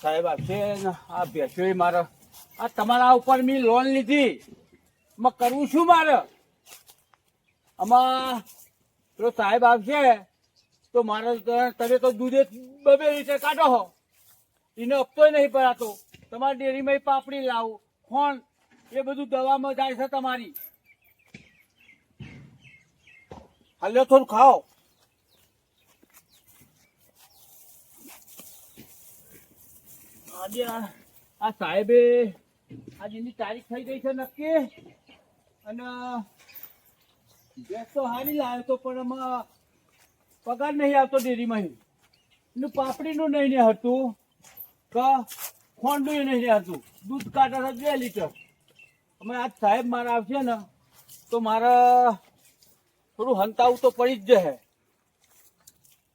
સાહેબ આપશે ને આ ભેંસો મારે આ તમારા ઉપર મેં લોન લીધી એમાં કરવું શું મારે આમાં પેલો સાહેબ આવશે તો મારે તમે તો દૂધે 2 લીટર કાઢો હો એને હપ્તોય નહીં ભરાતો તમારી ડેરીમાં પાપડી લાવો ખોણ એ બધું દવામાં જાય છે તમારી હાલ્યો થોડું ખાઓ આજે આ સાહેબે આજે એની તારીખ થઈ ગઈ છે નક્કી અને ગેસ તો હારી લાવ્યો તો પણ એમાં પગાર નહીં આવતો ડેરીમાં એનું પાપડીનું નહીં હતું કે ખોંડનું નહીં હતું દૂધ કાઢે છે 2 લીટર અમે આજ સાહેબ મારા આવશે ને તો મારે થોડું હંતાવું તો પડી જ જશે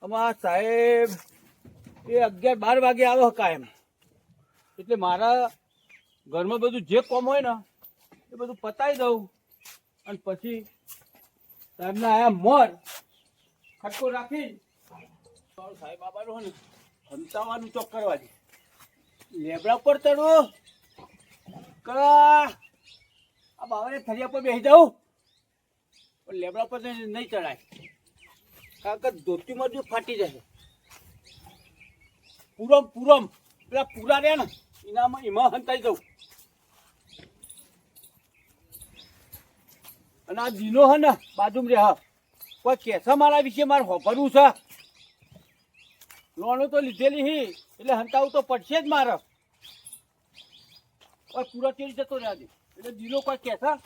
અમારા સાહેબ એ 11-12 વાગે આવ્યો કાયમ એટલે મારા ઘરમાં બધું જે કોમ હોય ને એ બધું પતાવી દઉં અને પછી સાહેબના આયા મોર ખટકો રાખી સાહેબ બાબાનું હોય ને હંતાવાનું ચોક કરવા દે લેબડા પર ચડવો આ બાબાને થરિયા પર બેસી જાઉં પણ લેબડા પર નહીં ચડાય કારણ કે ધોતીમાં જો ફાટી જશે પૂરમ પેલા પૂરા રહ્યા ને એમાં હંતાઈ જવું અને આ દીનો હે ને બાજુમાં રે હા કોઈ કેસા મારા વિશે મારે હોભરવું છે લોનો તો લીધેલી હી એટલે હંતાવું તો પડશે જ મારે કોઈ પૂરા તેરી જતો રહ્યા દે એટલે દીનો કોઈ કેસા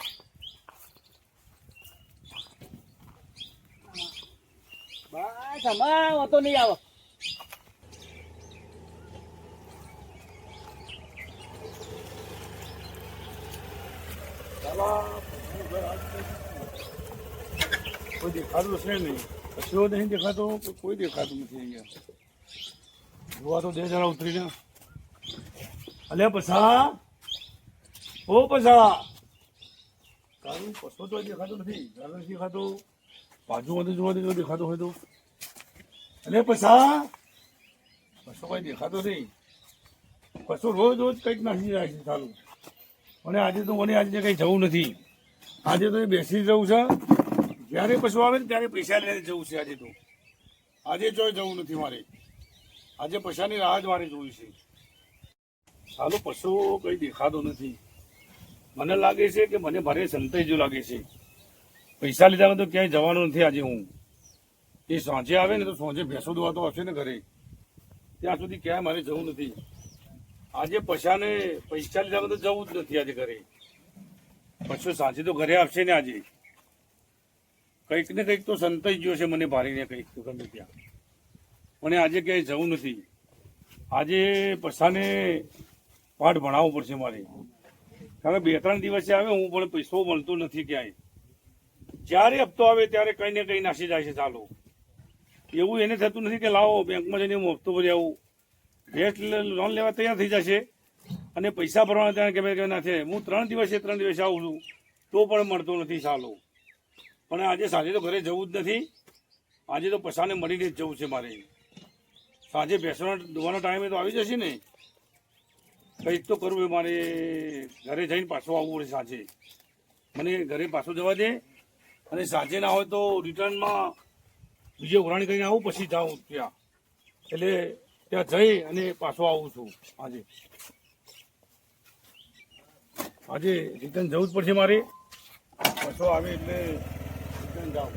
બસ અમારા વાતો નહીં આવે કોઈ દેખાતું છે નહીં કચરો નહીં દેખાતો કોઈ દેખાતું નથી અહીંયા જોવા તો 2 જણા ઉતરીને અલે પછા ઓ પછા તારું પછો તો દેખાતો નથી તારું નથી દેખાતો બાજુમાંથી જોવા દે દેખાતો હોય તો અલે પછા પછો કોઈ દેખાતો નહીં પછો રોજ કંઈક નાખી જાય છે સારું અને આજે તો મને આજે કંઈ જવું નથી આજે તો બેસી જવું છે જ્યારે પશુ આવે ને ત્યારે પૈસા લઈને જવું છે આજે જોઈ જવું નથી મારે આજે પૈસાની રાહ જ મારે જોવી છે સારું પશુ કંઈ દેખાતો નથી મને લાગે છે કે મને ભારે સંતાઈ જેવું લાગે છે પૈસા લીધા તો ક્યાંય જવાનું નથી આજે હું એ સાંજે આવે ને તો સાંજે ભેંસો દોવા તો આવશે ને ઘરે ત્યાં સુધી ક્યાંય મારે જવું નથી આજે પૈસા લીધા તો જવું જ નથી આજે ઘરે પછી સાંજે તો ઘરે આવશે ને આજે કંઈક ને કંઈક તો સંતાઈ ગયો છે મને ભારીને કંઈક તો ગમે ત્યાં મને આજે ક્યાંય જવું નથી આજે પૈસાને પાઠ ભણાવવો પડશે મારે કારણ કે 2-3 દિવસે આવે હું પણ પૈસો મળતો નથી ક્યાંય જ્યારે હપ્તો આવે ત્યારે કંઈ ને કંઈ નાસી જાય છે ચાલો એવું એને થતું નથી કે લાવો બેંકમાં જઈને હું હપ્તો ભરી આવું ભેંસ લોન લેવા તૈયાર થઈ જશે અને પૈસા ભરવાના ત્યાં કે ના છે હું 3 દિવસે આવું છું તો પણ મળતો નથી ચાલો પણ આજે સાંજે તો ઘરે જવું જ નથી આજે તો પૈસાને મળીને જ જવું છે મારે સાંજે ભેંસોના દોવાના ટાઈમે તો આવી જશે ને કંઈક તો કરવું મારે ઘરે જઈને પાછો આવવું પડે સાંજે મને ઘરે પાછો જવા દે અને સાંજે ના હોય તો રિટર્નમાં બીજે ઉઘરાણી કરીને આવું પછી જાઉં ત્યાં એટલે ત્યાં જઈ અને પાછો આવું છું આજે રિટર્ન જવું જ પડશે મારે પાછો આવે એટલે રિટર્ન જાઉં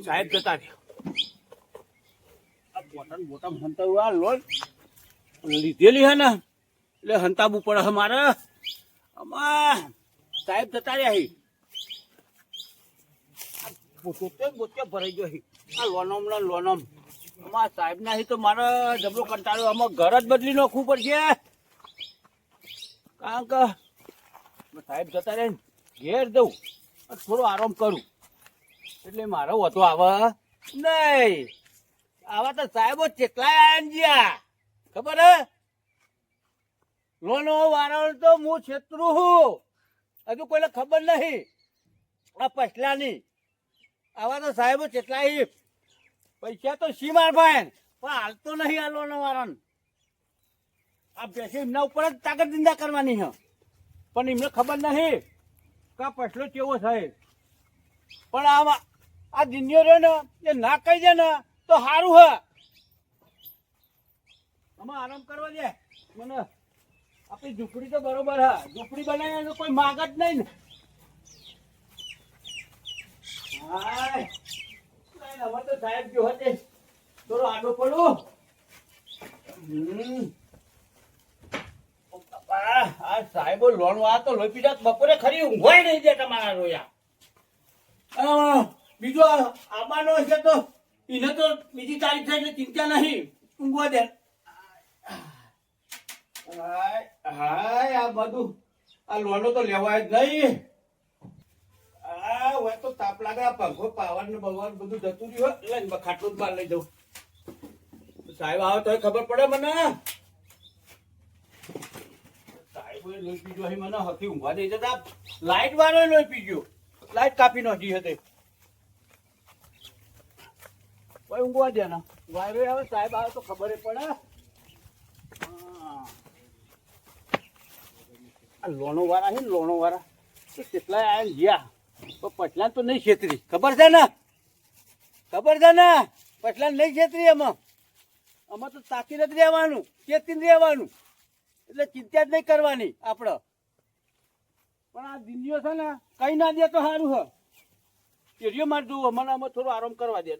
સાહેબ જતા રહ્યા બોટમ હંતાવું આ લોન લીધેલી હે ને એટલે હંતાવું પડે મારે આમાં સાહેબ જતા રહ્યા બોતે ભરાઈ ગયો આ લોનમ આમાં સાહેબ ના તો મારે જબરો કંટાળ્યો આમાં ઘર જ બદલી નાખવું પડશે કારણ કે સાહેબ જતા રહે ઘેર દઉં થોડો આરામ કરું એટલે મારો વધુ આવે નહીં આવા તો સાહેબો ચેટલાય આયા ગયા ખબર હે લોનો વાળો તો હું છેતરું હું હજુ કોઈને ખબર નહીં આ પછલાની આવા તો સાહેબો કેટલાય પૈસા તો સી માર ભાઈ પણ હાલતો નહીં હાલવાનો વાળાને. આ બેસી એમના ઉપર જ તાકાત ધંધા કરવાની છે પણ એમને ખબર નહીં કે આ પછલો કેવો થાય. પણ આમાં આ દિનીઓ રહ્યો ને એ ના કહી દે ને તો સારું હે. આમાં આરામ કરવા દે મને. આપણી ઝૂંપડી તો બરોબર હા, ઝૂંપડી બનાવી તો કોઈ માગ જ નહીં ને. હાય હવે તો સાહેબ જો હતે થોડો આડો પડું. આ સાહેબો લોન વાળા તો લોહી પીડા બપોરે ખરી ઊંઘવાય નહીં દે તમારા રોયા. બીજો આબાનો છે તો એને તો બીજી તારીખ થાય એટલે ચિંતા નહીં, ઊંઘવા દે. હાય આ બધું આ લોનો તો લેવાય જ નહીં. હોય તો તાપ લાગે આ પંખો પાવર ને બવર બધું જતું રહ્યું એટલે ખાટલું જ બહાર લઈ જાઉં. સાહેબ આવે તો ખબર પડે મને. સાહેબ લોહી પીજો મને હકી ઊંઘવા દઈ જતા. લાઈટ વાળો લોહી પીજો, લાઈટ કાપી નાખી હતી. કોઈ ઊંઘવા દે ને વાયરો આવે સાહેબ આવે તો ખબર પડે. આ લોનો વાળા છે ને લોનો વાળા કેટલાય આયા ગયા પટલા તો નહીં છેતરી. ખબર છે ને, ખબર છે ને પટલા નહીં છેતરી. એમાં આમાં તો તાકીને જ રહેવાનું, ચેતીને રહેવાનું એટલે ચિંતા જ નહીં કરવાની આપણે. પણ આ દિનીઓ છે ને કઈ ના દે તો સારું હ. એરિયો માર જુઓ મને આમાં થોડો આરામ કરવા દે.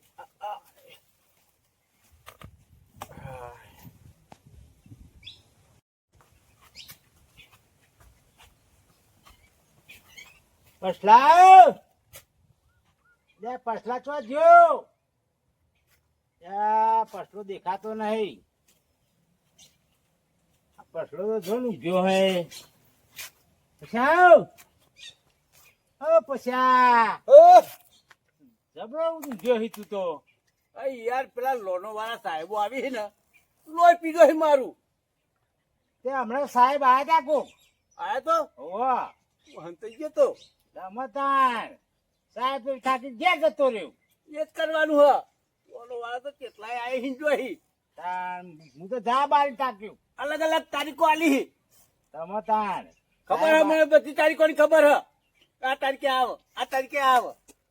પછલા લે પછલા ચો જો પછલો દેખાતો નહીં. પછલો તો જો ને ઉભ્યો હે. પછાવ ઓ પછા જબરો ઉભ્યો હી તું તો. યાર પેલા લોનો વાળા સાહેબો આવી છે ને લોહી પીધો હે મારું. તે હમણાં સાહેબ આયા તા કોક આયા તો હોવા હંતાઈ ગયો તો રમતાણ સાહેબ થાકી જ્યાં જતો રહ્યો. એ જ કરવાનું હ. ઓલો વાળા તો કેટલાય આય હિંજોહી. હું તો જા બારી તાક્યું. અલગ અલગ તારીખો આલી રમતાણ. ખબર હે મને બધી તારીખોની ખબર હ. આ તારીખે આવ, આ તારીખે આવ.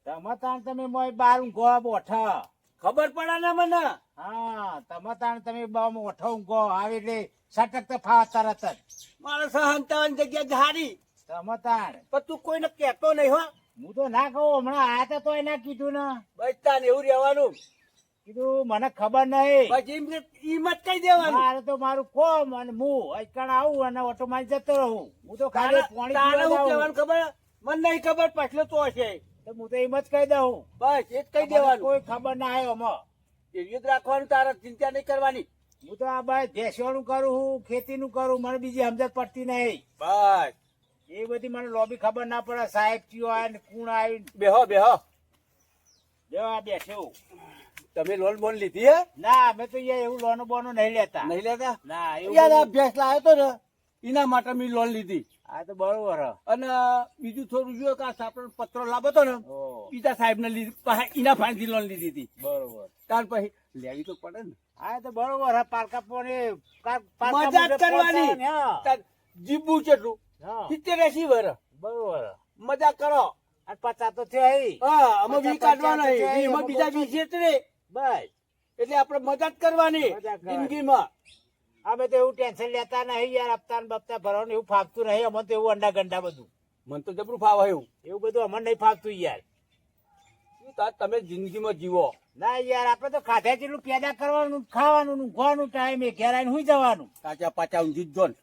રમતાણ તમે મોય બાર ઊંઘો બોઠા ખબર પડે ને મને. હા તમતાણ તમે બામ ઓઠો ઊંઘો આવે એટલે સટક તો ફાવા તરત જ. માણસ હંતાવાની જગ્યા ધારી તમતાણ. પણ તું કોઈને કહેતો નહીં હો. હું તો ના કહું હમણાં આયા તો ના કીધું ને. બસ તાન એવું રહેવાનું. કીધું મને ખબર નહીં પછી હિંમત કહી દેવાનું. મારે તો મારું કોમ અને હું અચકણ આવું અને ઓટો મારી જતો રહું. હું તો ખાલી પાણી કહેવાનું ખબર મને નહીં ખબર પછલો તો હશે તો હું તો હિંમત કહી દઉં. બસ એ જ કહી દેવાનું. કોઈ ખબર ના આવ્યો આમાં એવી જ રાખવાનું. તારે ચિંતા નહીં કરવાની. હું તો આ ભાઈ ભેંસવાનું કરું હું, ખેતીનું કરું, મને બીજી સમજણ પડતી નહીં. બસ એ બધી મને લોબી ખબર ના પડે. સાહેબ ચિયો આવે ને કુણ આવી. બેહો બેહો બેહો બેઠો. તમે લોન બોન લીધી હે? ના અમે તો એવું લોન બોનો નહીં લેતા. નહીં લેતા? ના એવું ભેંસ લાવ્યો તો ને એના માટે મેં લોન લીધી. હા તો બરોબર. અને બીજું થોડું જોયું કે આપણને પત્રો લાવો તો ને બીજા સાહેબ ને લીધી એના ફાંસી લોન લીધી હતી. બરોબર. ત્યાર પછી લેવી તો પડે ને. હા તો બરોબર. પારકા પોને મજાક કરવાની. જીબું કેટલું 70-80 વર્ષ. બરોબર મજાક કરો. 50 તો થયો. હા અમે વી કાઢવાના એમાં બીજા 20 બસ એટલે આપણે મજાક કરવાની જિંદગીમાં. અમે તો એવું ટેન્શન લેતા નહીં યાર. હપ્તા ને બપ્તા ભરવાનું એવું ફાવતું નહીં. અમને તો એવું અંડા ગંડા બધું મને તો જબરું ફાવે એવું બધું અમને નહીં ફાવતું યાર. તમે જિંદગીમાં જીવો ના યાર. આપડે તો ખાધા જેટલું પેદા કરવાનું, ખાવાનું, ઊંઘવાનું, ટાઈમે ઘેર આવીને સુઈ જવાનું. કાચા પાચા ઊંઘી જ જો ને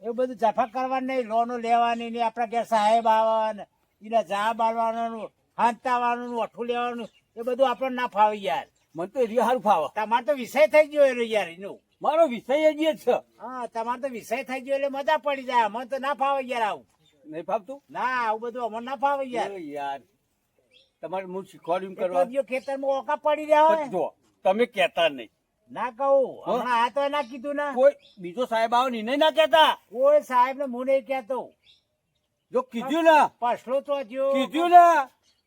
એવું બધું જફા કરવાનું નહીં. લોનો લેવાની નહીં. આપડા ઘેર સાહેબ આવવાનું, એના જા બાળવાનું, હાંતાવાનું, વઠું લેવાનું એ બધું આપણને ના ફાવે યાર. મને તો એ સારું ફાવે. તમારે તો વિષય થઈ ગયો યાર એનો. મારો વિષય જ છે. હા તમારે તો વિષય થઈ ગયો એટલે મજા પડી જાય. મને તો ના ફાવે યાર આવું. નહીં ફાવતું? ના આવું બધું અમને ના ફાવે યાર. યાર તમારે હું શીખવાડ્યું કરવા ખેતરમાં ઓકા પડી રહ્યા જો તમે કેતા નહીં. ના કહું હમણાં આ તો ના કીધું ને. કોઈ બીજો સાહેબ આવો ને ના કેતા. કોઈ સાહેબ ને હું નહીં કેતો. જો કીધું ને પછલો તો કીધું ને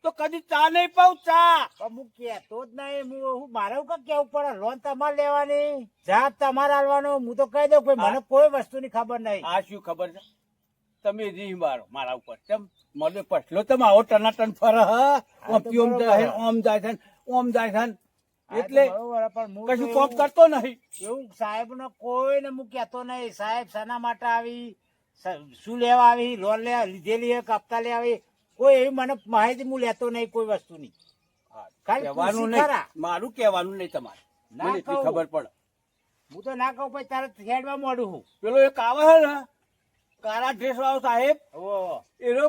તો કદી ચા નહીં પાઉં ચા. પણ હું કહેતો જ નહીં. હું મારે એવું કાંઈ કેવું પડે? લોન તમારે લેવાની, જાત તમારે આલવાનો. હું તો કહી દઉં કે મને કોઈ વસ્તુની ખબર નહીં. આ શું ખબર છે? તમે રીહ મારો મારા ઉપર. તેમ મને પછલો તમે આવો ટનાટન ફરે હ. ઓમ તો પીઓમ બરોબર. જાય છે, ઓમ જાય છે, ઓમ જાય છે. આ તો એટલે બરોબર, પણ હું કશું તો કોમ એવું- કરતો નહીં. એવું સાહેબનો કોઈને હું કહેતો નહીં. સાહેબ શાના માટે આવી, શું લેવા આવી, લોન લેવા લીધેલી હે, હપ્તા લેવા આવી, કોઈ એવી મને માહિતી હું લેતો નહીં કોઈ વસ્તુની. ખાલી કહેવાનું પૂછી નહીં, ખરા. મારું કહેવાનું નહીં તમારે. ના મને એટલી કહું. ખબર પડે. હું તો ના કહું પછી તારે હેડવા મોડું હું. પેલો એક આવે છે ને કાળા ડ્રેસ વાળો સાહેબ, ઓહો. એનો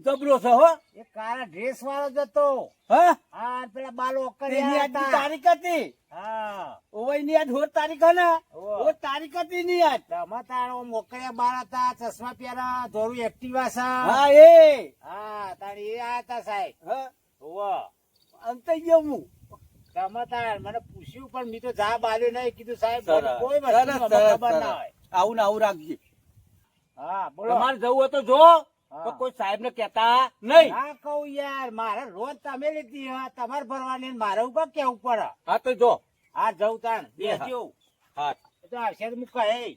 જબરો છે હો. એ કાળા ડ્રેસ વાળો જ હતો. હા, હા, પેલા બાલો એની કર્યા આજની હતા. તારીખ હતી. હા. ઓવયની આજ હોર તારીખ હે ને, ઓહો. ઓ તારીખ હતી ની આજ. તમે તારો મોકળિયા બાર હતા, ચશ્મા પહેરા, ધોરું એક્ટિવા છે. હા એ હા, તારી એ આયા હતા સાહેબ. હા, ઓહો. અંતે ગયો હું. તમે તાર મને પૂછ્યું પણ મેં તો જવાબ આલ્યો નહીં. કીધું સાહેબ સરસ, મને કોઈ સરસ, વસ્તુની સરસ, ખબર ના સરસ. હોય. આવું ને આવું રાખજે. હા, બોલો. તમારે જવું હોય તો જો, હા. તો કોઈ સાહેબ ને કેતા નહીં. ના કહું યાર, મારે રોજ તમે લીધી હે, તમારે ભરવાની ને મારે ઉપર કેવું પડે. હા તો જો. હા, જવું તાણ એ હા. બેસજો. હા, એ તો આવશે તો હું કહે.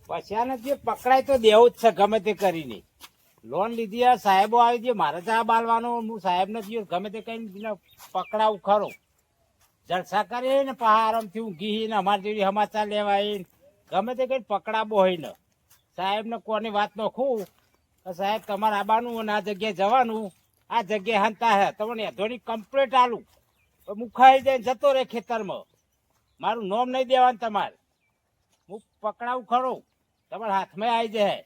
પછાને જે પકડાય તો દેવું જ છે ગમે તે કરીને. લોન લીધી આ સાહેબો આવી દે, મારે ચા બાલવાનો, હું સાહેબ ને દિયો ગમે તે કઈ પકડાવું ખરો. જલસા કરે ને પહારમ થી ઊંઘી ને અમારી જેવી સમાચાર લેવાય ને ગમે તે કઈ પકડાબો હોય ને સાહેબ ને કોની વાત નોખું કે સાહેબ તમારે આવવાનું અને આ જગ્યાએ જવાનું, આ જગ્યાએ હંતા હે તમને એધોની કમ્પ્લેટ આલું તો મુખાઈ જાય જતો રહે ખેતરમાં. મારું નોમ નહીં દેવાનું તમારે. હું પકડાવું ખરો, તમારા હાથમાં આવી જાય.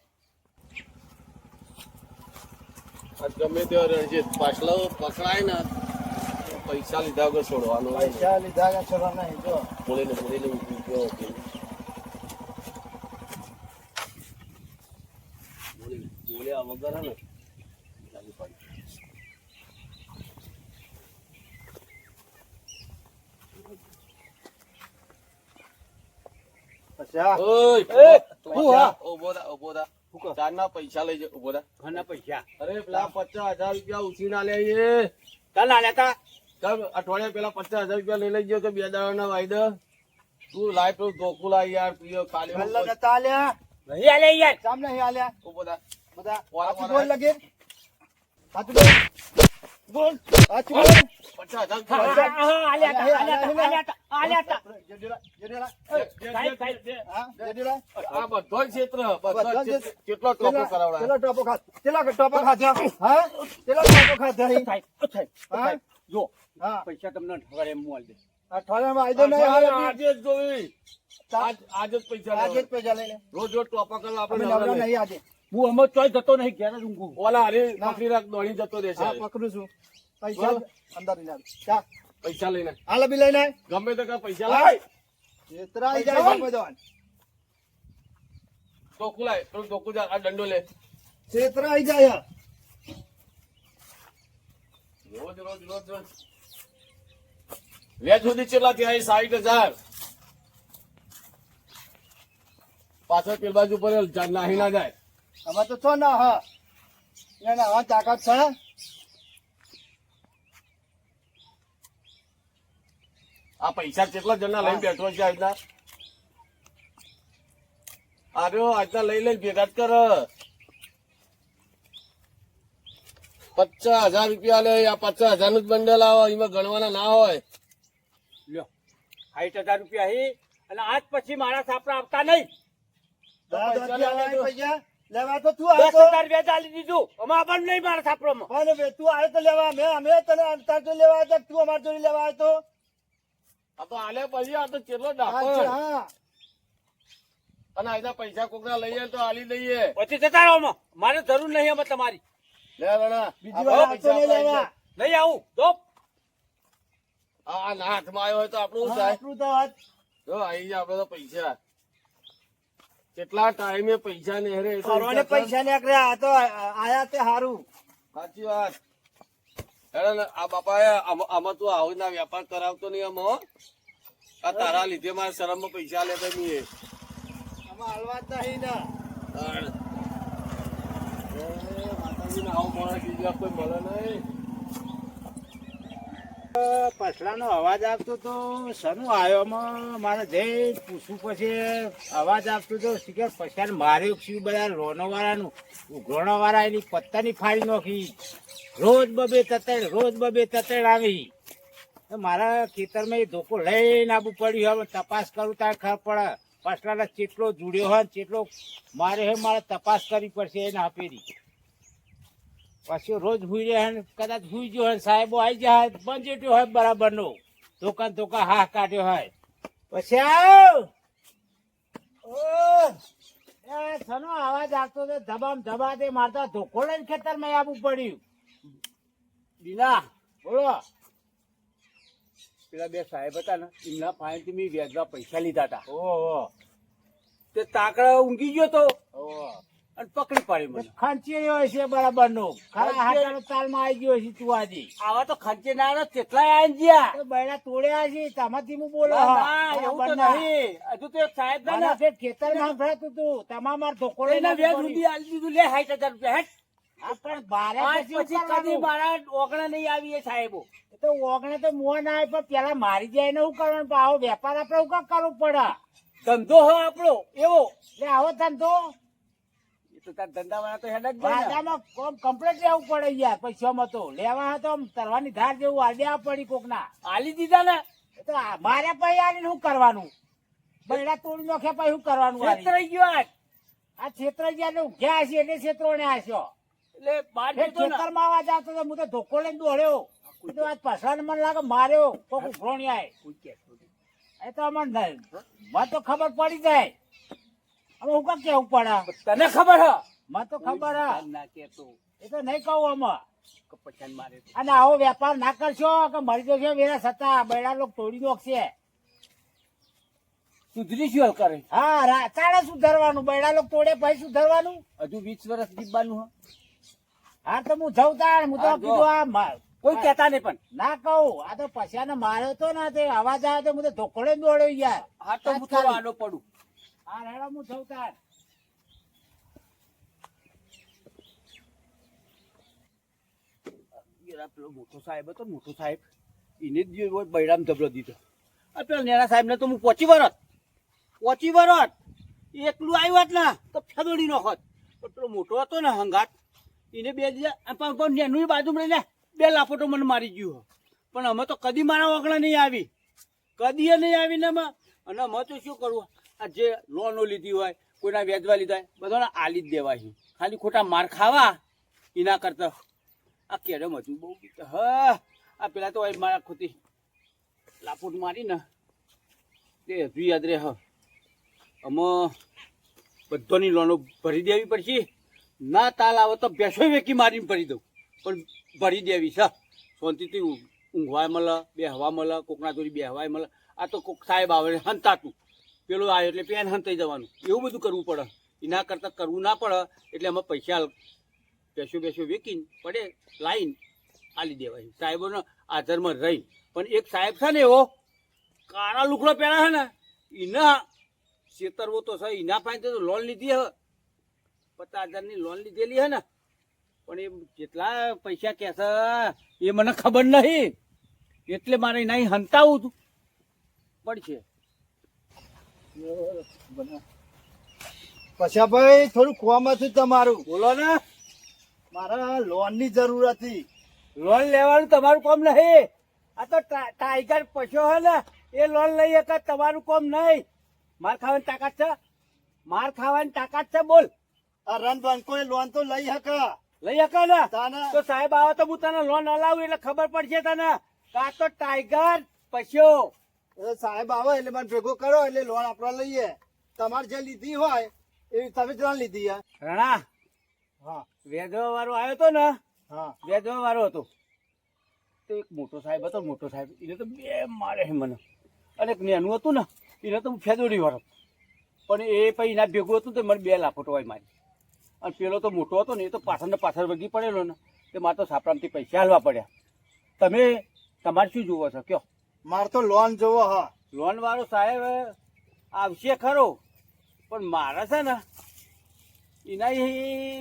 આ ગમે તે રણજીત પાછલો પકડાય ને તો પૈસા લીધા વગર છોડવાનો લીધા કે ચલો નહીં જો બોલીને ઊભી ગયો કે બોલ્યા વગર હે ને લાગી પડી. ઓય, હું હા? ઉભો થા. ચારના પૈસા લઈ જા, ઉભો થા. ઘરના પૈસા અરે પેલા 50,000 રૂપિયા ઉછીના લે એ. ચાલ આલ્યા તા. ચાલ અઠવાડિયા પેલા 50,000 રૂપિયા લઈ લેજો કે 2 દાડાના વાયદા. તું લાય પેલું ધોકું લાય યાર, પ્રિય ખાલી નહીં આલે યાર. સામને અહીં આલ્યા. ઉભો થા. બધા વાળા બોલ વાળા. લગે. સાચું બોલ. બોલ. સાચું બોલ. 50,000 હા, રૂપિયા. હા, હા, આલ્યા તા, આલ્યા તા, આલ્યા તા. સાહેબ, સાહેબ. આ બધો ક્ષેત્ર બધો જ કેટલો ટોપો કરાવડા. સાહેબ, સાહેબ, જો પૈસા તમને અઠવાડિયે એમ આલી દે. આજે જ જોઈ. આજે જ પૈસા લેવા. રોજ રોજ ટોપા કરવા આપણે નવરા નહીં. હું અમે ચોય જતો નહીં, ઘેર જ ઊંઘું. ઓલા હારે નોકરી રાખ દોડી જતો રહેશે. પૈસા લઈને ગમે તે કઈ પૈસા લાય. ટોકું લાય, પેલું ટોકું જા, આ દંડો લે. રોજ રોજ રોજ રોજ વ્યાજ સુધી કેટલા થયા? 60,000. પાછળ પેલ બાજુ પર નાહી ના જાય. આ પૈસા કેટલા જણા લઈને બેઠો છે આજના? આર્યો આજના લઈ લઈને ભેગા જ કર. 50,000 રૂપિયા લે. આ 50,000 નું જ બંડલ આવે, એમાં ગણવાના ના હોય. લ્યો 60,000 રૂપિયા હી, અને આજ પછી મારા સાપડા આવતા નહીં. 10,000 વ્યાજ આલી દીધું. અમે આવવાનું નહીં મારા સાપડામાં. આ તો આલે પછી આ તો કેટલો ડાફર. અને આજના પૈસા કોકના લઈએ તો આલી દઈએ. પછી જતા રહો અમે. મારે જરૂર નહીં અમે તમારી. લે ગણા. નહીં આવું તો આ ના હાથમાં આવ્યો હોય તો આપણું શું થાય? જો આઈ જાય આપડે તો પૈસા. કેટલા ટાઈમે પૈસા ને હેરે એ તો વિચાર કર. પૈસા નીકળ્યા તો આયા તે સારું. સાચી વાત. હેડે ને આ બાપા આમાં તું આવું ના વેપાર કરાવતો નહીં આમાં હો. આ તારા લીધે મારા શરમ પૈસા લે તમે. આમાં હાલવા જ નહીં ને. માતાજીને આવો માણસ બીજા કોઈ મળે નહીં. પછલાનો અવાજ આવતો તો શનું આવ્યોમાં મારે જઈ પૂછવું પછી અવાજ આવતો તો શીખર પછાડ માર્યું શું બધા રોનોવાળાનું ઉઘરોણોવાળા એની પત્તાની ફાડી નાખી રોજ બબે તતેડ આવી તો મારા ખેતરમાં એ ધોકો લઈને આવવું પડ્યું હવે તપાસ કરું ત્યારે ખબર પડે પછલાનો ચેટલો જુડ્યો હોય ને ચેટલો મારે હે મારે તપાસ કરવી પડશે એને આપેલી પછી રોજ હુઈ રહ્યા ને કદાચ હુઈ ગયો હોય સાહેબો આવી જાય બંજેટ્યો હોય બરાબર નો ધોકા હા કાઢ્યો હોય પછી સનો અવાજ આવતો તો ધબા દે મારતા ધોકો લઈને ખેતરમાં આવવું પડ્યું બીના બોલો પેલા બે સાહેબ હતા ને એમના પાસેથી મેં વ્યાજમાં પૈસા લીધા હતા. ઓહો તે તાકડા ઊંઘી ગયો તો ઓહો અને પકડી પાડી મને. ખંચી હોય છે બરાબર નો ખરા હાથાનો તાલમાં આવી ગયો છે તું આજે આવા તો ખર્ચે ના કેટલાય આઈ ગયા. તો બૈરા તોડ્યા છે તમાથી હું બોલો ના, એવું તો નહીં. હજુ તો એક સાહેબ હતા ને, ખેતરમાં સંભળાતું તું તમાર ધોકો એના વ્યાજ સુધી આલી દીધું. લે 60,000 રૂપિયા હેઠ. પણ બારે આજ પછી પછી કદી મારા ઓગણા નહીં આવી એ સાહેબો. તો ઓગણે તો મોં ના આવે પણ પેલા મારી જાય ને શું કરવાનું પણ આવો વેપાર આપડે શું કામ કરવું પડે ધંધો હો આપણો એવો. એટલે આવો ધંધો એ તો તાર ધંધા વાળા તો હેડ જ જાય ને. વાદામાં કમ્પ્લીટ લેવું પડે યાર પૈસામાં તો લેવા હતો આમ તરવાની ધાર જેવું આડ્યા પડી કોક ના આલી દીધા ને. તો મારે પછી આવીને શું કરવાનું બૈડા તોડી નાખ્યા પછી શું કરવાનું આલી? છેતરાઈ ગયો આજ. આ ક્ષેત્ર જ્યાં ઉગ્યા હશે એટલે ક્ષેત્રો ને આશો એટલે બહાર જતો ને. ખેતરમાં અવાજ આવતો તો હું તો ધોકો લઈને દોડ્યો હું તો આજ પછાડ મને લાગે માર્યો કોક ઉઘરોણિયાએ એ તો અમને મને તો ખબર પડી જાય હવે હું કામ કેવું પડે તને ખબર હ મને તો ખબર હે ના કેતો એ તો નહીં કહું અમે પચાન મારે તો. અને આવો વેપાર ના કરશો કે મરી જશે વેરા છતાં બૈડા લોકો તોડી નાખશે સુધરી શું હાલ કરે? હા ચાલે સુધરવાનું બૈડા લોકો તોડે પછી સુધરવાનું હજુ 20 વર્ષ જીવવાનું હ. હા તો હું જઉં તાણ હું તો હા, જો. કીધું આ કોઈ કહેતા નહીં પણ. ના કહું આ તો પછાને માર્યો તો ને તે અવાજ આવે તો હું તો ધોકડે દોડ્યો યાર હા તો હું થોડો આડો પડું. હા રેડો હું જઉં તાણ યાર, પેલો મોટો સાહેબ હતો ને, મોટો સાહેબ એને જ બૈરામ ધબલો દીધો. આ પેલા નેના સાહેબ ને તો હું પહોંચી વરત એકલું આવ્યું હોત ને તો ફેદોડી નોખત. પણ પેલો મોટો હતો ને હંગાત એને બે દીધા. નેનું બાજુમાં રહીને 2 લાપોટો મને મારી ગયું હો. પણ અમે તો કદી મારા ઓગણા નહીં આવી, કદી નહીં આવીને અમે. અને અમે તો શું કરવું, આ જે લોનો લીધી હોય કોઈના વ્યાજવા લીધા હોય બધાને આલી જ દેવાય છે. ખાલી ખોટા માર ખાવા એના કરતા આ કેરમ હતું બહુ. હા આ પેલા તો મારા ખોટી લાપોટ મારી ને તે હજુ યાદ રહે. હ અમે બધાની લોનો ભરી દેવી પડશે. ના તાલ આવે તો બેસો વેકી મારીને ભરી દઉં, પણ ભરી દેવી છે. શાંતિથી ઊંઘવાય મળે, બેહવા મળે, કોકના જોડી બેહવાય મળે. આ તો કોક સાહેબ આવે હંતાતું, પેલો આવ્યો એટલે પેન હંતાઈ જવાનું, એવું બધું કરવું પડે. એના કરતાં કરવું ના પડે એટલે અમે પૈસા બેસો વેકીને પડે લાઈન આલી દેવાય સાહેબોને હાજરમાં રહી. પણ એક સાહેબ છે ને એવો કાળા લુકડો પહેરા છે ને, એના છેતરવો તો છે. એના પાસે તો લોન લીધી હે, 50,000ની લોન લીધેલી હે ને. પણ એ કેટલા પૈસા કહેશે એ મને ખબર નહીં, એટલે મારે એના હંતાવું હતું પડશે. પછી ભાઈ થોડું કોમ હતું તમારું. બોલો ને. મારા લોન ની જરૂર હતી. લોન લેવાનું તમારું કામ નહીં. આ તો ટાઈગર પશો હે ને એ લોન લઈ શકે, તમારું કામ નહીં. માર ખાવાની તાકાત છે? માર ખાવાની તાકાત છે? બોલ. આ રન બંકો લોન તો લઈ શકે. લઈ શકે ને? તાને તો સાહેબ આવે તો હું તને લોન હલાવું એટલે ખબર પડશે તને. આ તો ટાઈગર પશો. એ સાહેબ આવે એટલે મને ભેગો કરો એટલે લોન આપડે લઈએ. તમારે જે લીધી હોય એવી તમે જ લોન લીધી હે. રણા હા વેધવા વાળો આવ્યો હતો ને, હા વેધવા વાળો હતો તો એક મોટો સાહેબ હતો. મોટો સાહેબ એને તો 2 મારે છે મને. અને એક નેનું હતું ને એને તો હું ફેદોડી વાળો. પણ એ પછી એના ભેગું હતું તો મને 2 લાપોટો હોય મારી. અને પેલો તો મોટો હતો ને એ તો પાછળ ને પાછળ વગી પડેલો ને, તે મારે તો સાપડામાંથી પૈસા હાલવા પડ્યા. તમે તમારે શું જોવો છો કયો? મારે તો લોન જોવો હા. લોન વાળો સાહેબ આવશે ખરો, પણ મારે છે ને એના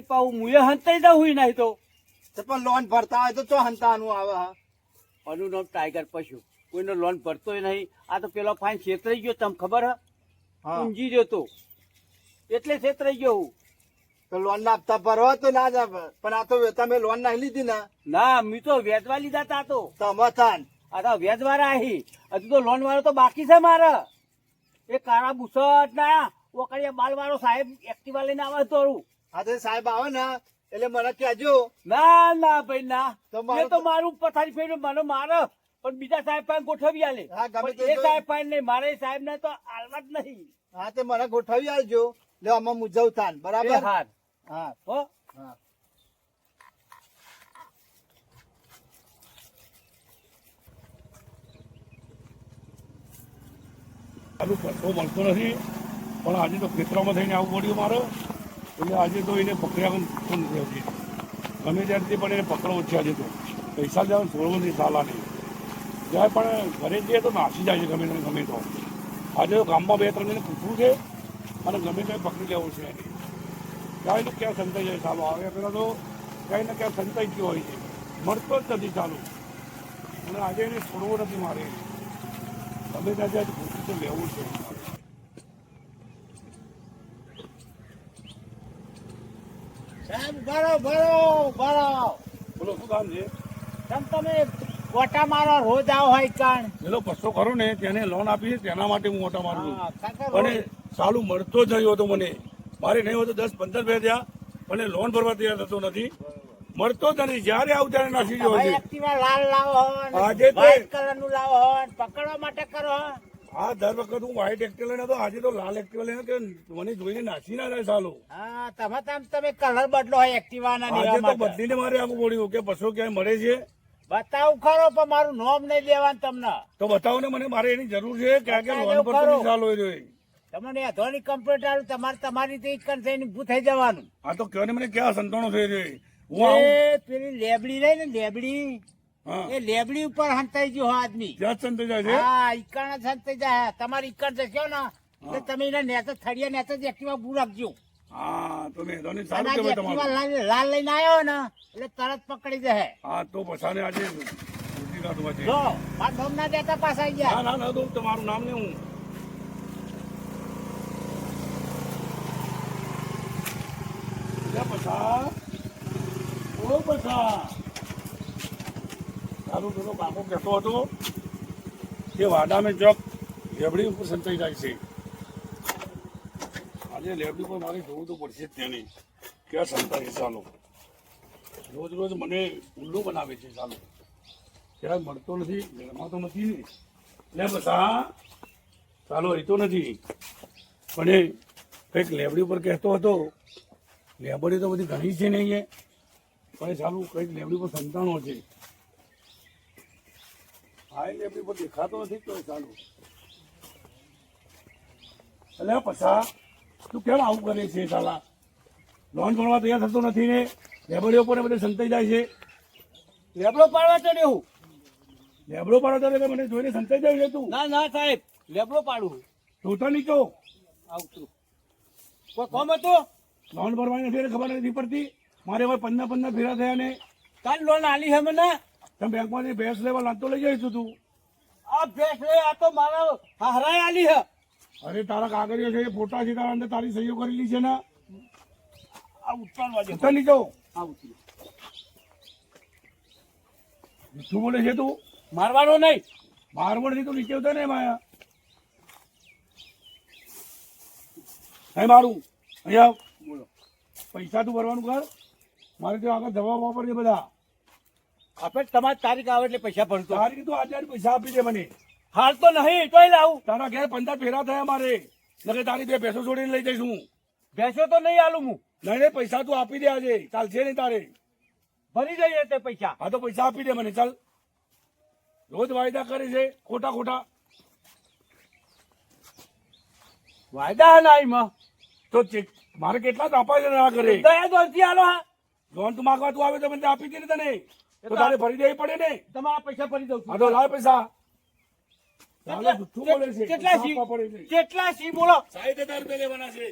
પાછું મુએ હંતાઈ દઉં એના તો તો પણ લોન ભરતા હોય તો ચો હંતાનું આવે હા આનું નામ ટાઈગર પશુ કોઈનો લોન ભરતોય નહીં આ તો પેલો ફાઈન છેતરાઈ ગયો તમને ખબર હે હા ઊંઘી ગયો તો એટલે છેતરાઈ ગયો હું. તો લોન ના હપ્તા ભરવા તો ના જ આવે. પણ આ તો તમે લોન નહીં લીધી ને ના મી તો વેચવા લીધા તા તો તમે થાન આ તો વેચ વાળા આહી હજુ તો લોન વાળો તો બાકી છે મારે એ કાળા બુસટ ના ઓકડિયા બાલ વાળો સાહેબ એક્ટિવા લઈને આવે તોરું હા તો સાહેબ આવે ને એટલે મને કહેજો ના ના ભાઈ ના તો મારું એ તો મારું પથારી ફેર્યું મને મારે પણ બીજા સાહેબ પાસે ગોઠવી આલે હા, ગમે તે પણ એ જો- સાહેબ પાસે નહીં મારે એ સાહેબ ને તો આલવા જ નહીં હા તે મને ગોઠવી આવજો લે આમાં મુજવ થાન એ બરાબર હાર હા હો હા આનું પૈસો મળતો નથી પણ આજે તો ખેતરામાં થઈને આવવું પડ્યું મારે એટલે આજે તો એને પકડ્યા પણ નથી આવતી ગમે ત્યારથી પણ એને પકડવો છે આજે તો પૈસા લેવાનું છોડવું નથી સાલા નહીં જ્યારે પણ ઘરે જઈએ તો નાસી જાય છે ગમે તો આજે તો ગામમાં 2-3 જણને પૂછવું છે અને ગમે ત્યાં પકડી લેવું છે એને ક્યાંય ને ક્યાં સંતાઈ જાય સાલો આવે પહેલાં તો ક્યાંય ને ક્યાં સંતાઈ ગયો હોય છે મળતો જ નથી ચાલુ અને આજે એને છોડવો નથી મારે ગમે ત્યાં આજે પૂછવું તો લેવું છે સાહેબ ભરો ભરો ભરો બોલો શું કામ છે તમે ગોટા મારો રોજ આવો હોય કાણ પેલો પસ્તો ખરો ને તેને લોન આપી છે તેના માટે હું ઓટા મારું હા, છું કાકા પણ એ સાલું મળતો જ નહીં હોતો મને મારે નહીં હોતો 10-15 બે થયા પણ એ લોન ભરવા તૈયાર થતો નથી મળતો જ નથી જ્યારે આવું ત્યારે નાસી ગયો ભાઈ છે એક્ટિવા લાલ લાવો આજે તો- વ્હાઈટ કલર નું લાવો હો પકડવા માટે કરો હો. આ દર વખત હું વ્હાઈટ એક્ટિવા લઈને હતો આજે તો લાલ એક્ટિવા લઈને કે મને જોઈને નાસી ના જાય સાલું હા તમે કલર બદલો હોય એક્ટિવા ના આજે લેવા તો માટે બધીને મારે આવવું પડ્યું કે પશુ ક્યાંય મળે છે બતાવું ખરો પણ મારું નામ નહીં દેવાનું તમને તો બતાવો ને મને મારે એની જરૂર છે કે આ કે બતાવી લોન દઉં પર ખરું. ચાલુ હોય જોઈએ તમને અધોની કમ્પ્યુટર આલું તમારી રીતે જ થઈને ઊભું થઈ જવાનું આ તો કયો ને મને ક્યાં સંતાણો થઈ છે હું આવું એ પેલી લેબડી રહી ને લેબડી હા એ લેબડી ઉપર હંતાઈ ગયો હો આદમી ત્યાં જ સંતાઈ જાય છે હા ઈકણ જ હંતાઈ જાય તમારી ઈકણ જશો ને એટલે તમે એના નેત થળિયા નેત જ એક્ટિવા બુ રાખજો હા તો મેં તો અને સારું આજે કહેવાય એક્ટિવા તમારું લાલ લઈને આવ્યો ને એટલે તરત પકડી જશે હા તો પછાને આજે ઉઠી કાઢવા છે જો મારા ધોમ ના દેતા પાછા આવી ગયા ના ના તો તમારું નામ ને હું લે પછા ઓ પછા સારું પેલો કાકો કહેતો હતો કે વાડામે ચોક લેબડી ઉપર સંતાઈ જાય છે આજે લેબડી પર મારે જોવું તો પડશે જ તેની ક્યાં સંતાઈ ચાલો રોજ રોજ મને ઉલ્લુ બનાવે છે ચાલો ક્યાંક મળતો નથી ઘરમાં તો નથી ને લે બસ હા ચાલો એ તો નથી પણ એ કંઈક લેબડી ઉપર કહેતો હતો લેબડી તો બધી ઘણી છે ને અહીંયા પણ એ ચાલુ કંઈક લેબડી પર સંતાણો છે હા એ લેબડી પર દેખાતો નથી તો એ ચાલુ એટલે પછા તું કેમ આવું કરે છે સાલા લોન ભરવા તૈયાર થતો નથી ને લેબડીઓ પર બધે સંતાઈ જાય છે લેબડો પાડવા ચડ્યો હું લેબડો પાડો ત્યારે મને જોઈને સંતાઈ જાય છે તું ના ના સાહેબ લેબડો પાડું તું તો નીચો આવતું કોઈ કોમ હતું લોન ભરવાની ફેર ખબર નથી પડતી મારે હવે 15 ફેરા થયા ને કાલ લોન આલી હે મને તમે બેંકમાંથી ભેંસ લેવા લાગતો લઈ જઈશું તું આ ભેંસ રે આ તો મારા હરાય આલી હે અરે તારા કાગળિયો છે એ ફોટા છે તારા અંદર તારી સહીઓ કરેલી છે ને આ ઉતારવા દે ઉત્તર નીચો આવતું શું બોલે છે તું મારવાનો નહીં મારવડથી તું નીચે ઉતર ને માયા નહીં મારું અહીંયા બોલો પૈસા તું ભરવાનું કર મારે તો આગળ દવા વાપરજે બધા આપણે તમારી તારીખ આવે એટલે પૈસા ભરતો તારી તું આજે પૈસા આપી દે મને હાલ તો નહીં તોય લાવું તારા ઘેર 15 ફેરા થયા મારે નકે તારી 2 ભેંસો છોડીને લઈ જઈશ હું ભેંસો તો નહીં આલું હું નહીં પૈસા તું આપી દે આજે ચાલશે નહીં તારે ભરી જઈએ તે પૈસા હા તો પૈસા આપી દે મને ચાલ રોજ વાયદા કરે છે ખોટા ખોટા વાયદા હે ના એમાં તો મારે કેટલા તાપા છે ના કરે દયા દોરથી આલો હા લોન તું માગવા તું આવે તો મને આપી દે ને તને તો તારે ભરી દેવી પડે ને તમારા પૈસા ભરી દઉં છું હા તો લાવ પૈસા ચાલે જુઠ્ઠું બોલે છે કેટલા પૈસા આપવા પડે સી છે કેટલા સી બોલો 60,000 રૂપિયા લેવાના છે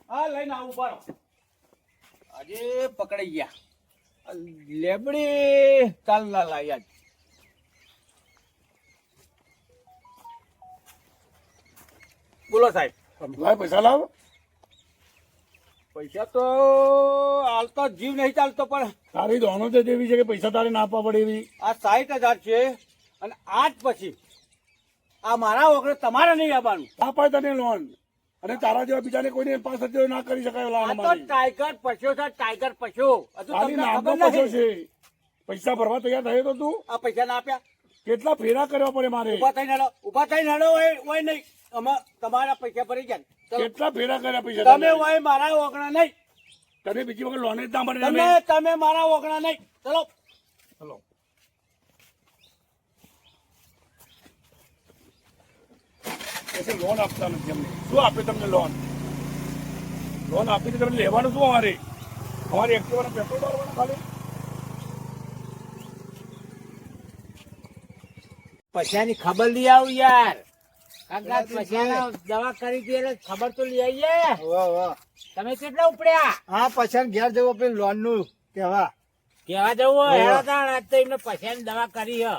હા લઈને આવું બરો આજે પકડાઈ ગયા આ લેબડી કાલ ના લાયા જ. બોલો સાહેબ. લાય પૈસા લાવ. પૈસા તો હાલ તો જીવ નહીં ચાલતો પણ તારી દોનો તો એવી છે કે પૈસા તારે ના આપવા પડે એવી. આ 60,000 છે અને આજ પછી આ મારા વગર તમારે નહીં આવવાનું. અપાય તને લોન અને તારા જેવા બીજાને કોઈને પાસ થતી ના કરી શકાય આ લાવવા તો માટે. ટાઈગર પશુ છે, ટાઈગર પશુ. હજુ તારી તમને નામનો ખબર પૈસો નથી? છે. પૈસા ભરવા તૈયાર થયો તો તું આ પૈસા ના આપ્યા? કેટલા ફેરા કરવા પડે મારે? ઉભા થઈને હેડો હોય નહીં. અમે તમારા પૈસા ભરી ગયા. ચલો. કેટલા ફેરા કર્યા પૈસા તમે તને? હોય મારા ઓગણા નહીં. તને બીજી વખત લોન જ ના મળે. તમે મારા ઓગણા નહીં. ચલો. ચલો એટલે લોન આપતા નથી અમને. શું આપે તમને લોન? લોન આપીને તમને લેવાનું શું અમારે? અમારે એક્ટિવાના પેટ્રોલ ભરવાના ખાલી? પૈસાની ખબર લઈ આવું યાર. કાકા પૈસા દવા કરી હતી એટલે ખબર તો લઈ આવીએ. વાહ વાહ. તમે કેટલા ઉપડ્યા? હા પછી ઘેર જવું આપણે લોન નું કેવા કેવા જવું હોવે. હેડો તાણ. આજ તો એમને પૈસાની દવા કરી હ.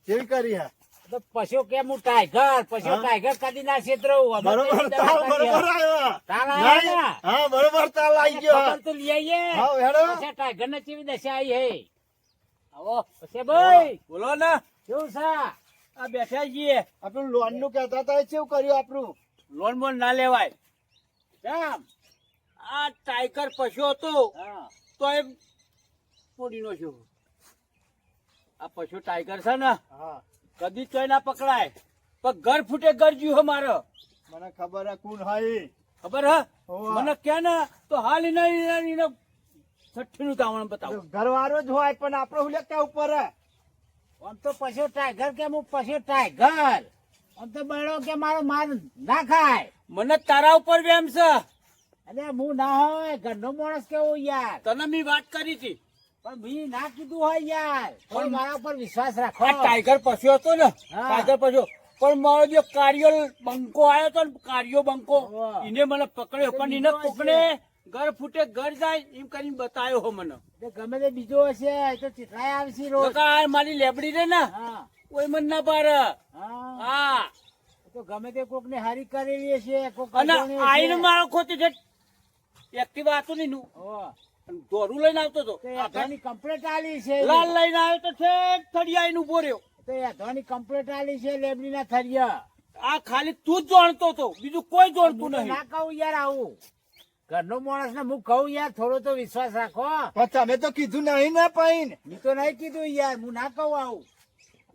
કેવી કરી હે તો પશુ કેમ હું ટાઈગર પશુ હા. ટાઈગર કદી ના છેતરવું. અમે તો બરોબર એની દવા તાલ કરી બરોબર હ. આવ્યો તાલ આવ્યો નહીં? ને? હા બરોબર તાલ આવી ગયો ખબર તો લઈ આવીએ. હા હેડો પછી ટાઈગર ને કેવી દશા આવી હે. આવો. પછી ભાઈ બોલો ને. કેવું છે? આ બેઠા છીએ. આપણું લોન નું કહેતા હતા એ કેવું કર્યું આપણું લોન બોન ના લેવાય. કેમ? આ ટાઈગર પશુ હતો હા. તો એ તોડીનો છું. આ પશુ ટાઈગર છે ને હા કદી ચોય ના પકડાય પણ ઘર ફૂટે ઘર જ્યું મારો. મને ખબર હે કોણ હાઈ ખબર હ? હોવે. મને કે ને તો હાલ એને છઠ્ઠી નું તાવણ બતાવો. ઘરવાળો જ હોય પણ આપડે હું લેતા ઉપર હે આમ તો પશુ ટાઈગર કે હું પશુ ટાઈગર. આમ તો બળો કે મારો માર ના ખાય. મને તારા ઉપર વેમ છે. અરે હું ના હોય ઘરનો માણસ કેવું યાર. તને મેં વાત કરી હતી. પણ મેં ના કીધું હોય યાર. થોડો મારા ઉપર વિશ્વાસ રાખો. આ ટાઈગર પશુ હતો ને હા. ટાઈગર પશુ પણ મારો જે કાર્યો બંકો આવ્યો હતો ને કાર્યો બંકો હોવે. એને મને પકડ્યો પણ એને બીજો કોકને હશે. ઘર ફૂટે ઘર જાય એમ કરીને બતાવ્યો હો મને. તે ગમે તે બીજો હશે એ તો ચિતરાય આવશે રોજ. નકા આ મારી લેબડી રે ને હા કોઈ મન ના પાર. હા હા એ તો ગમે તે કોક ને હારી કરેલી હશે કોક અને અજાણ્યો હશે. આઈને મારો ખોટી છે એક્ટિવા હતું નહીં નું હોવે. અને દોરું લઈને આવતો હતો. તો યાદવાની કમ્પ્લેટ આલી છે. લાલ લઈને આવ્યો તો છેક થડિયા આઈને ઉભો રહ્યો. તો યાદવાની કમ્પ્લેટ આલી છે લેબડી ના થરિયા. આ ખાલી તું જ જાણતો હતો બીજું કોઈ જાણતું હું તો નહીં. ના કહું યાર આવું. ઘરનો માણસ ને હું કહું યાર થોડો તો વિશ્વાસ રાખો. પણ તમે તો કીધું નહીં ને પૈન મેં તો નહીં કીધું યાર હું ના કહું આવું.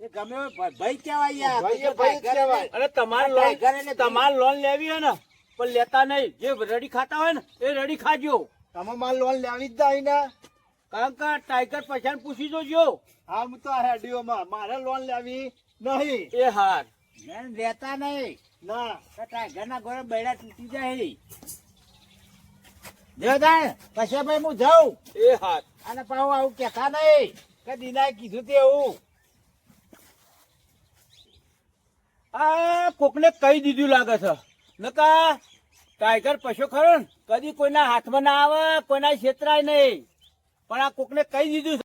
એ ગમે હોય ભાઈ કેવાય યાર. ભાઈ એ તો ભાઈ જ ટાઈગર કહેવાય. અને તમારે આ ટાઈગર એને તમારે લોન લેવી હોય ને પણ લેતા નહીં. જે રડી ખાતા હોય ને એ રડી ખાજો. તમે મારે લોન લેવી જ નહીં ને કારણ કે ટાઈગર પૈસા પૂછી જોજો. હા હું તો આ રેડિયોમાં મારે લોન લેવી નહીં એ હાર મેં રહેતા નહીં. ના તો ટાઈગર ના ઘરે બૈડા તૂટી જાય. દેવદાન પછી ભાઈ હું જાઉં. એ હાર અને પાછું આવું કેતા નહીં કે દીદાએ કીધું તેવું. આ કોકને કહી દીધું લાગે છે. નકા ટાઈગર પશુ ખરો ને કદી કોઈના હાથમાં ના આવે કોઈના છેતરાય નહીં પણ આ કોકને કહી દીધું છે.